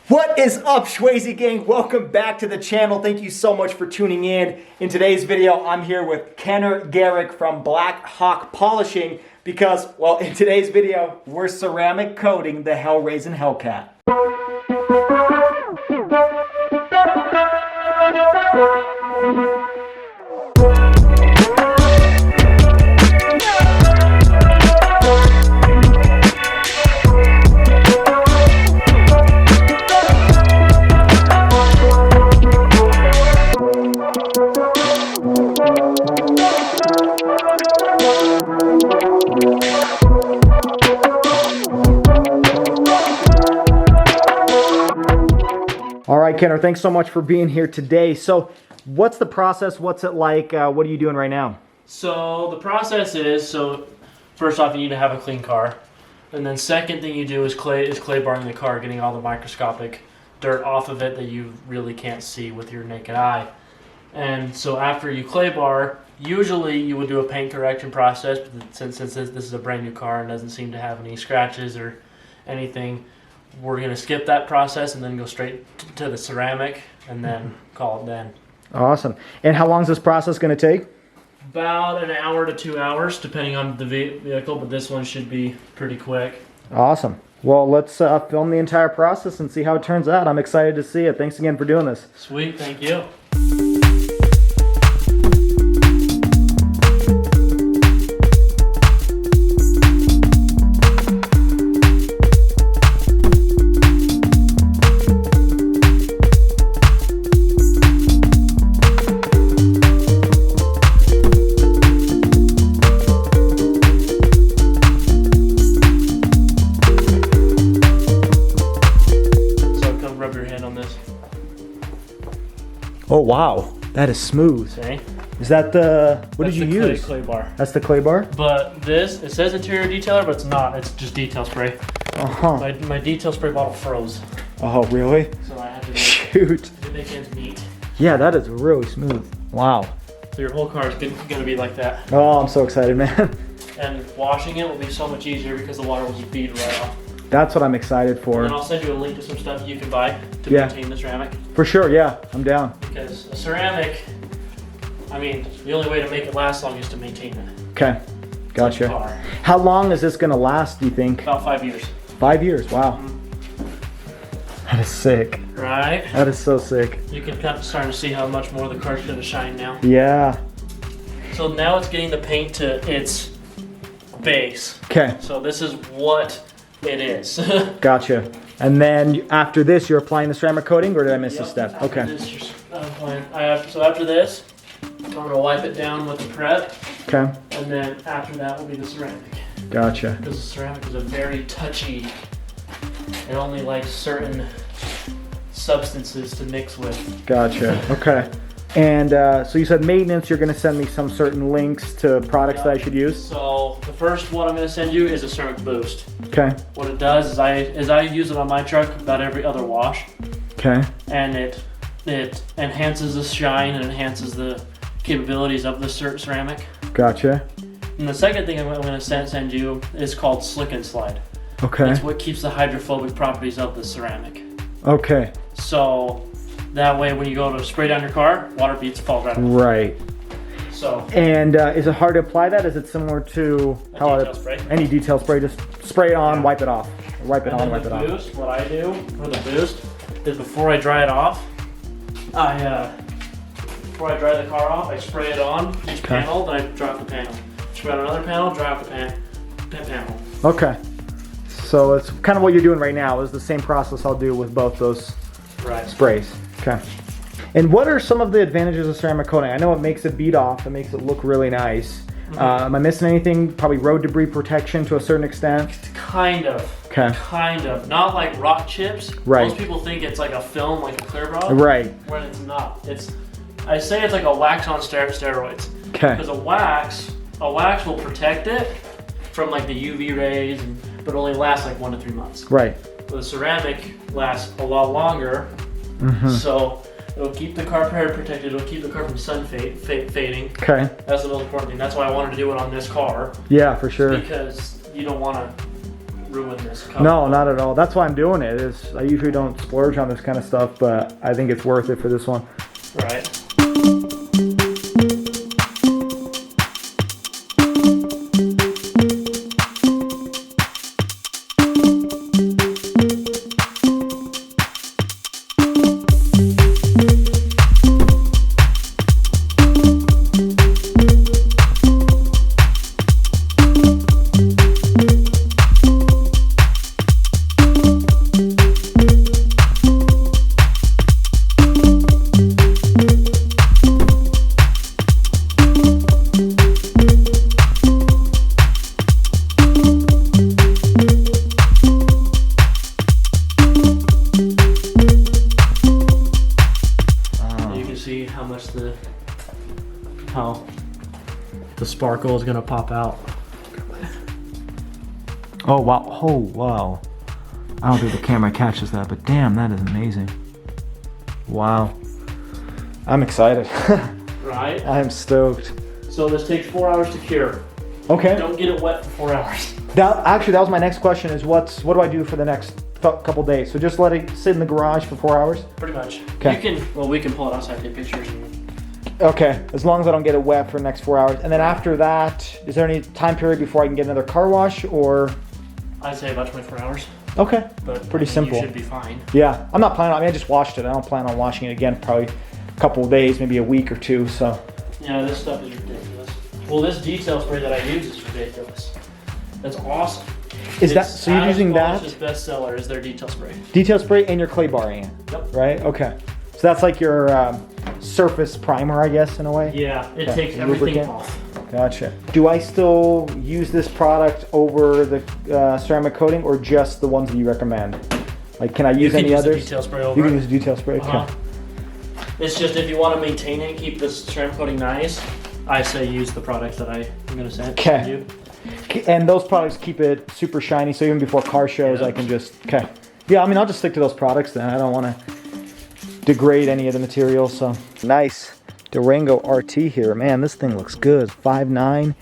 What is up, Swayze gang? Welcome back to the channel. Thank you so much for tuning in. In today's video, I'm here with Kenner Garrick from Black Hawk Polishing because, well, in today's video, we're ceramic coating the Hellraisin Hellcat. All right, Kenner, thanks so much for being here today. So what's the process? What's it like? What are you doing right now? So the process is, first off, you need to have a clean car. And then second thing you do is clay barring the car, getting all the microscopic dirt off of it that you really can't see with your naked eye. And so after you clay bar, usually you would do a paint correction process, but since this is a brand new car and doesn't seem to have any scratches or anything, we're going to skip that process and then go straight to the ceramic and then call it then. Awesome. And how long is this process going to take? About an hour to 2 hours, depending on the vehicle, but this one should be pretty quick. Awesome. Well, let's film the entire process and see how it turns out. I'm excited to see it. Thanks again for doing this. Sweet, thank you. Oh wow, that is smooth. See? Is that the, what did you use? Clay bar. That's the clay bar? But this, it says interior detailer, but it's not. It's just detail spray. Uh-huh. My detail spray bottle froze. Oh, really? So I had to make ends meet. Yeah, that is really smooth. Wow. So your whole car is gonna be like that. Oh, I'm so excited, man. And washing it will be so much easier because the water will just bead right off. That's what I'm excited for. And I'll send you a link to some stuff you can buy to maintain the ceramic. For sure, yeah, I'm down. Because a ceramic, I mean, the only way to make it last long is to maintain it. Okay, gotcha. Like how long is this gonna last, do you think? About 5 years. 5 years, wow. That is sick. Right? That is so sick. You can kind of start to see how much more the car's gonna shine now. Yeah. So now it's getting the paint to its base. Okay. So this is what it is. Gotcha. And then after this, you're applying the ceramic coating, or did I miss a step? After Okay. this, so after this, I'm gonna wipe it down with the prep. Okay. And then after that will be the ceramic. Gotcha. Because the ceramic is a very touchy, it only likes certain substances to mix with. Gotcha. Okay. And so you said maintenance, you're going to send me some certain links to products that I should use? So the first one I'm going to send you is a ceramic boost. Okay. What it does is I use it on my truck about every other wash. Okay. And it enhances the shine and enhances the capabilities of the ceramic. Gotcha. And the second thing I'm going to send you is called Slick and Slide. Okay. It's what keeps the hydrophobic properties of the ceramic. Okay. So that way when you go to spray down your car, water beads fall right off. Right. So. And is it hard to apply that? Is it similar to any detail spray? Just spray it on, wipe it off. Wipe it on, wipe it off. Boost, what I do for the boost is before I dry it off, before I dry the car off, I spray it on each panel, then I dry off the panel. Spray on another panel, dry off the panel. Okay. So it's kind of what you're doing right now is the same process I'll do with both those sprays. Okay. And what are some of the advantages of ceramic coating? I know it makes it bead off, it makes it look really nice. Am I missing anything? Probably road debris protection to a certain extent? Kind of. Okay. Kind of. Not like rock chips. Right. Most people think it's like a film, like a clear rock. Right. When it's not. I say it's like a wax on steroids. Okay. Because a wax will protect it from like the UV rays, but only lasts like 1 to 3 months. Right. But the ceramic lasts a lot longer. So it'll keep the car protected. It'll keep the car from sun fading. Okay. That's the most important thing. That's why I wanted to do it on this car. Yeah, for sure. Because you don't want to ruin this. No, not at all. That's why I'm doing it. I usually don't splurge on this kind of stuff, but I think it's worth it for this one. Right. How the sparkle is gonna pop out. Oh wow! Oh wow! I don't think the camera catches that, but damn, that is amazing. Wow! I'm excited. Right? I'm stoked. So this takes 4 hours to cure. Okay. Don't get it wet for 4 hours. That was my next question. Is what do I do for the next couple days? So just let it sit in the garage for 4 hours? Pretty much. Okay. We can pull it outside, take pictures. Okay, as long as I don't get it wet for the next 4 hours. And then after that, is there any time period before I can get another car wash or? I'd say about 24 hours. Okay, But pretty simple. You should be fine. Yeah, I'm not planning on, I just washed it. I don't plan on washing it again, probably a couple of days, maybe a week or two, so. Yeah, this stuff is ridiculous. Well, this detail spray that I use is ridiculous. That's awesome. So you're using that? It's bestseller is their detail spray. Detail spray and your clay barring it? Yep. Right, okay. So that's like your surface primer, I guess, in a way? Yeah, it Okay. takes everything Lubricant? off. Gotcha. Do I still use this product over the ceramic coating or just the ones that you recommend? Like, can I use any others? You can use the detail spray over You can it. use detail spray, okay. Uh-huh. It's just if you want to maintain it, keep the ceramic coating nice, I say use the products that I'm going to send Okay. you. And those products keep it super shiny, so even before car shows, Yeah. I can just, okay. Yeah, I mean, I'll just stick to those products then. I don't want to degrade any of the material, so. Nice Durango RT here. Man, this thing looks good. 5.9,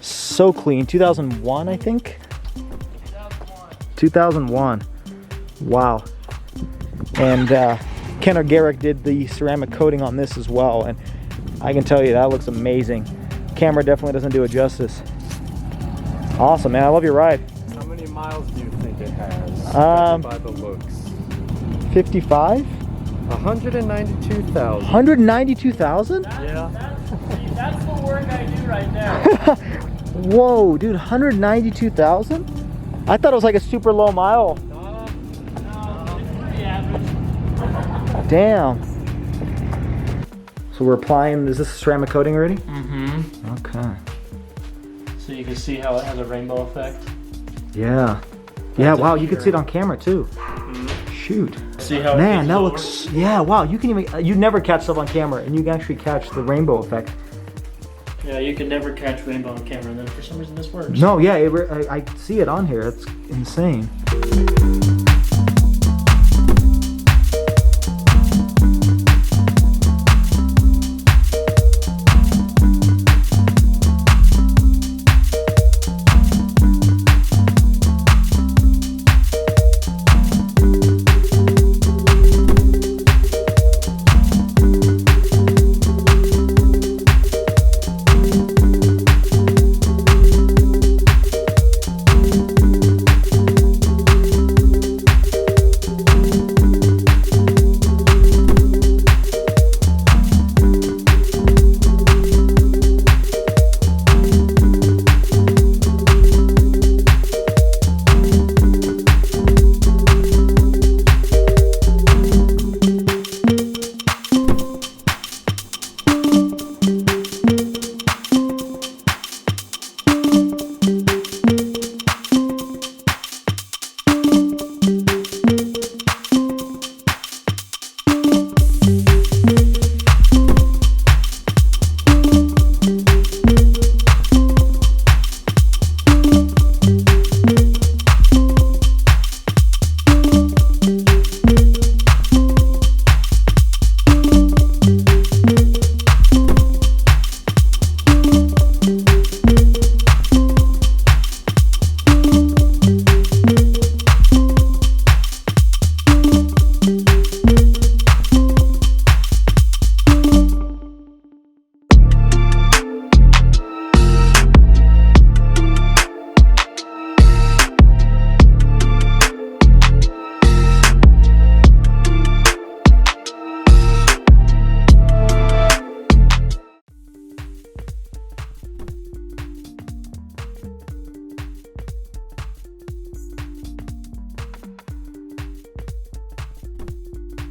so clean. 2001, I think? 2001. Wow. And Kenner Garrick did the ceramic coating on this as well, and I can tell you that looks amazing. Camera definitely doesn't do it justice. Awesome, man. I love your ride. How many miles do you think it has? By the looks. 55? 192,000. 192,000? Yeah. That's the work I do right there. Whoa, dude, 192,000? I thought it was like a super low mile. No, it's pretty average. Damn. So we're applying, is this ceramic coating already? Mm-hmm. Okay. So you can see how it has a rainbow effect. Yeah. Yeah, wow, you can see it on camera too. Shoot. See how it Man, gets that lower? looks, yeah, wow, you can even, you'd never catch stuff on camera and you can actually catch the rainbow effect. Yeah, you can never catch rainbow on camera, and then for some reason this works. No, yeah, I see it on here. It's insane.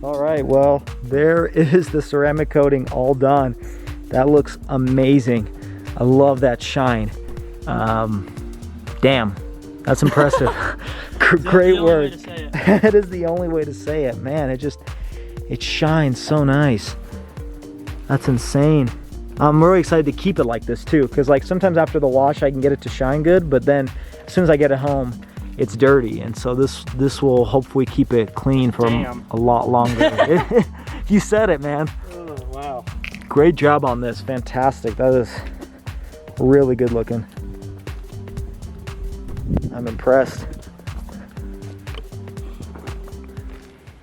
All right, well, there is the ceramic coating all done. That looks amazing. I love that shine. Damn, that's impressive. Great work. That is the only way to say it. Man, it shines so nice. That's insane. I'm really excited to keep it like this too, because like sometimes after the wash I can get it to shine good, but then as soon as I get it home, it's dirty, and so this will hopefully keep it clean for a lot longer. You said it, man. Oh, wow. Great job on this. Fantastic. That is really good looking. I'm impressed.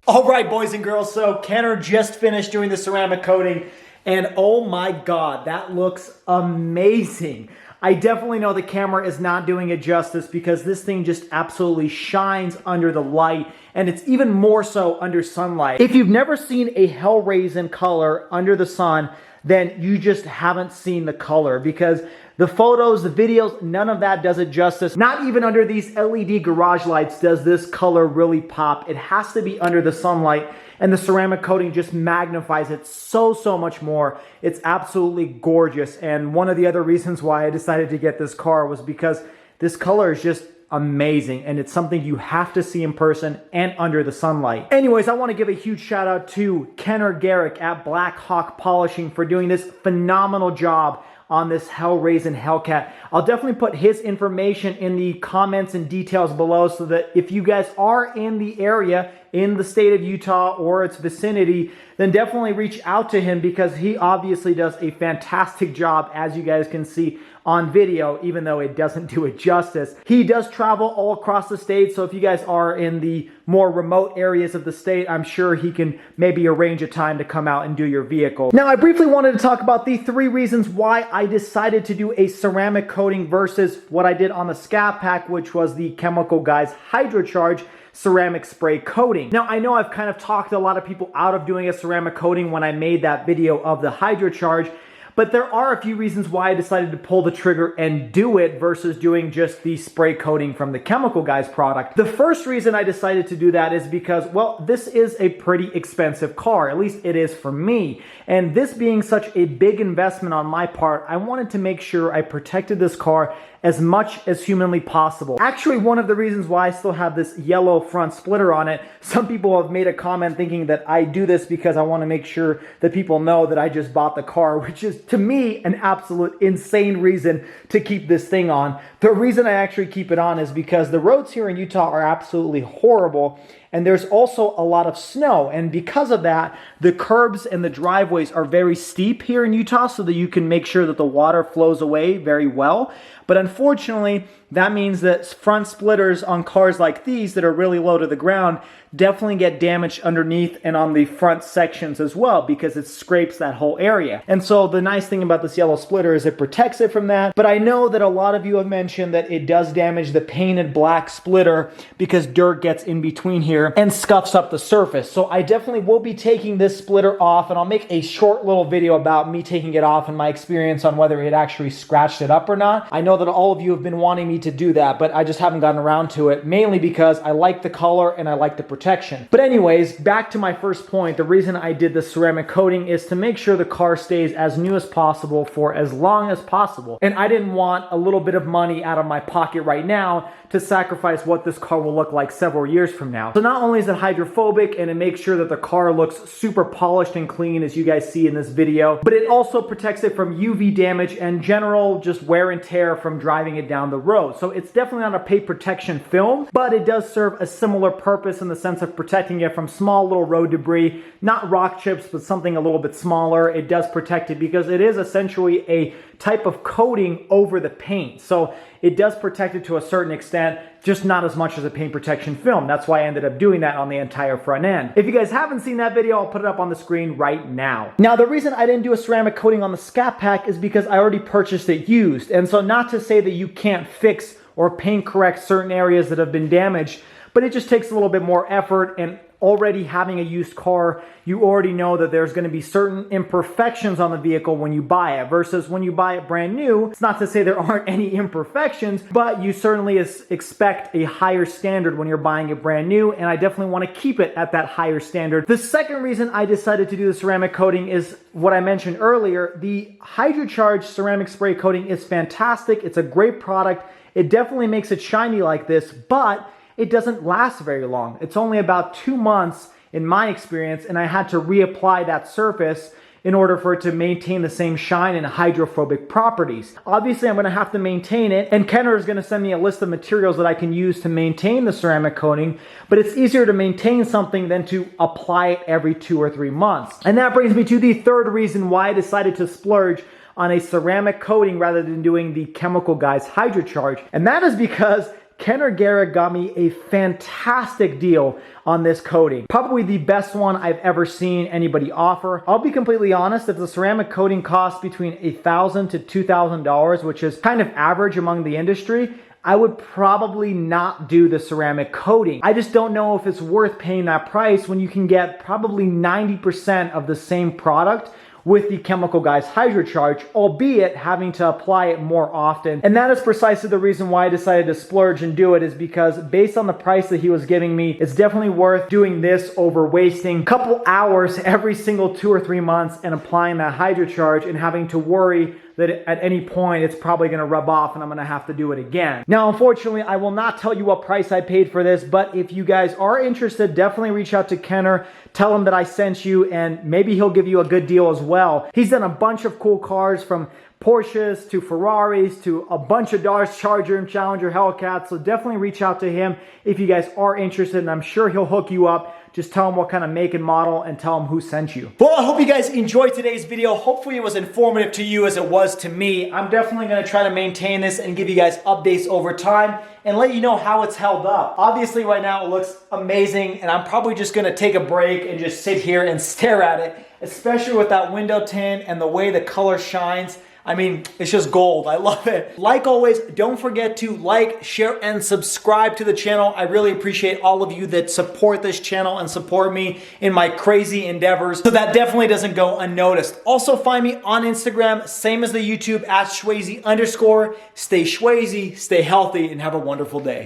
All right, boys and girls, so Kenner just finished doing the ceramic coating, and oh my God, that looks amazing. I definitely know the camera is not doing it justice because this thing just absolutely shines under the light, and it's even more so under sunlight. If you've never seen a hell-raising color under the sun, then you just haven't seen the color, because the photos, the videos, none of that does it justice. Not even under these LED garage lights does this color really pop. It has to be under the sunlight, and the ceramic coating just magnifies it so much more. It's absolutely gorgeous, and one of the other reasons why I decided to get this car was because this color is just amazing, and it's something you have to see in person and under the sunlight. Anyways, I want to give a huge shout out to Kenner Garrick at Black Hawk Polishing for doing this phenomenal job on this hell-raising Hellcat. I'll definitely put his information in the comments and details below, so that if you guys are in the area, in the state of Utah or its vicinity, then definitely reach out to him, because he obviously does a fantastic job, as you guys can see on video, even though it doesn't do it justice. He does travel all across the state, so if you guys are in the more remote areas of the state, I'm sure he can maybe arrange a time to come out and do your vehicle. Now, I briefly wanted to talk about the 3 reasons why I decided to do a ceramic coating versus what I did on the Scat Pack, which was the Chemical Guys Hydrocharge ceramic spray coating. Now, I know I've kind of talked a lot of people out of doing a ceramic coating when I made that video of the Hydrocharge, but there are a few reasons why I decided to pull the trigger and do it versus doing just the spray coating from the Chemical Guys product. The first reason I decided to do that is because, well, this is a pretty expensive car. At least it is for me. And this being such a big investment on my part, I wanted to make sure I protected this car as much as humanly possible. Actually, one of the reasons why I still have this yellow front splitter on it, some people have made a comment thinking that I do this because I want to make sure that people know that I just bought the car, which is, to me, an absolute insane reason to keep this thing on. The reason I actually keep it on is because the roads here in Utah are absolutely horrible, and there's also a lot of snow, and because of that, the curbs and the driveways are very steep here in Utah, so that you can make sure that the water flows away very well. But unfortunately, that means that front splitters on cars like these that are really low to the ground definitely get damaged underneath and on the front sections as well, because it scrapes that whole area. And so the nice thing about this yellow splitter is it protects it from that. But I know that a lot of you have mentioned that it does damage the painted black splitter because dirt gets in between here and scuffs up the surface. So I definitely will be taking this splitter off, and I'll make a short little video about me taking it off and my experience on whether it actually scratched it up or not. I know that all of you have been wanting me to do that, but I just haven't gotten around to it, mainly because I like the color and I like the protection. But anyways, back to my first point, the reason I did the ceramic coating is to make sure the car stays as new as possible for as long as possible. And I didn't want a little bit of money out of my pocket right now to sacrifice what this car will look like several years from now. So not only is it hydrophobic and it makes sure that the car looks super polished and clean, as you guys see in this video, but it also protects it from UV damage and general just wear and tear from driving it down the road. So it's definitely not a paint protection film, but it does serve a similar purpose in the sense of protecting it from small little road debris, not rock chips, but something a little bit smaller. It does protect it because it is essentially a type of coating over the paint. So it does protect it to a certain extent, just not as much as a paint protection film. That's why I ended up doing that on the entire front end. If you guys haven't seen that video, I'll put it up on the screen right now. Now, the reason I didn't do a ceramic coating on the Scat Pack is because I already purchased it used. And so not to say that you can't fix or paint correct certain areas that have been damaged, but it just takes a little bit more effort, and already having a used car, you already know that there's going to be certain imperfections on the vehicle when you buy it, versus when you buy it brand new. It's not to say there aren't any imperfections, but you certainly expect a higher standard when you're buying it brand new, and I definitely want to keep it at that higher standard. The second reason I decided to do the ceramic coating is what I mentioned earlier. The hydrocharged ceramic spray coating is fantastic. It's a great product. It definitely makes it shiny like this, but it doesn't last very long. It's only about 2 months in my experience, and I had to reapply that surface in order for it to maintain the same shine and hydrophobic properties. Obviously, I'm gonna have to maintain it, and Kenner is gonna send me a list of materials that I can use to maintain the ceramic coating, but it's easier to maintain something than to apply it every 2 or 3 months. And that brings me to the third reason why I decided to splurge on a ceramic coating rather than doing the Chemical Guys Hydrocharge. And that is because Kenner Garrett got me a fantastic deal on this coating. Probably the best one I've ever seen anybody offer. I'll be completely honest, if the ceramic coating costs between $1,000 to $2,000, which is kind of average among the industry, I would probably not do the ceramic coating. I just don't know if it's worth paying that price when you can get probably 90% of the same product with the Chemical Guys Hydrocharge, albeit having to apply it more often. And that is precisely the reason why I decided to splurge and do it, is because based on the price that he was giving me, it's definitely worth doing this over wasting a couple hours every single 2 or 3 months and applying that Hydrocharge and having to worry that at any point it's probably gonna rub off and I'm gonna have to do it again. Now, unfortunately, I will not tell you what price I paid for this, but if you guys are interested, definitely reach out to Kenner, tell him that I sent you, and maybe he'll give you a good deal as well. He's done a bunch of cool cars, from Porsches to Ferraris to a bunch of Dodge Challenger and Challenger Hellcats, so definitely reach out to him if you guys are interested, and I'm sure he'll hook you up. Just tell him what kind of make and model and tell him who sent you. Well, I hope you guys enjoyed today's video. Hopefully it was informative to you as it was to me. I'm definitely gonna try to maintain this and give you guys updates over time and let you know how it's held up. Obviously right now it looks amazing, and I'm probably just gonna take a break and just sit here and stare at it, especially with that window tint and the way the color shines. I mean, it's just gold. I love it. Like always, don't forget to like, share, and subscribe to the channel. I really appreciate all of you that support this channel and support me in my crazy endeavors. So that definitely doesn't go unnoticed. Also find me on Instagram, same as the YouTube, @Shwazy_. Stay Shwazy, stay healthy, and have a wonderful day.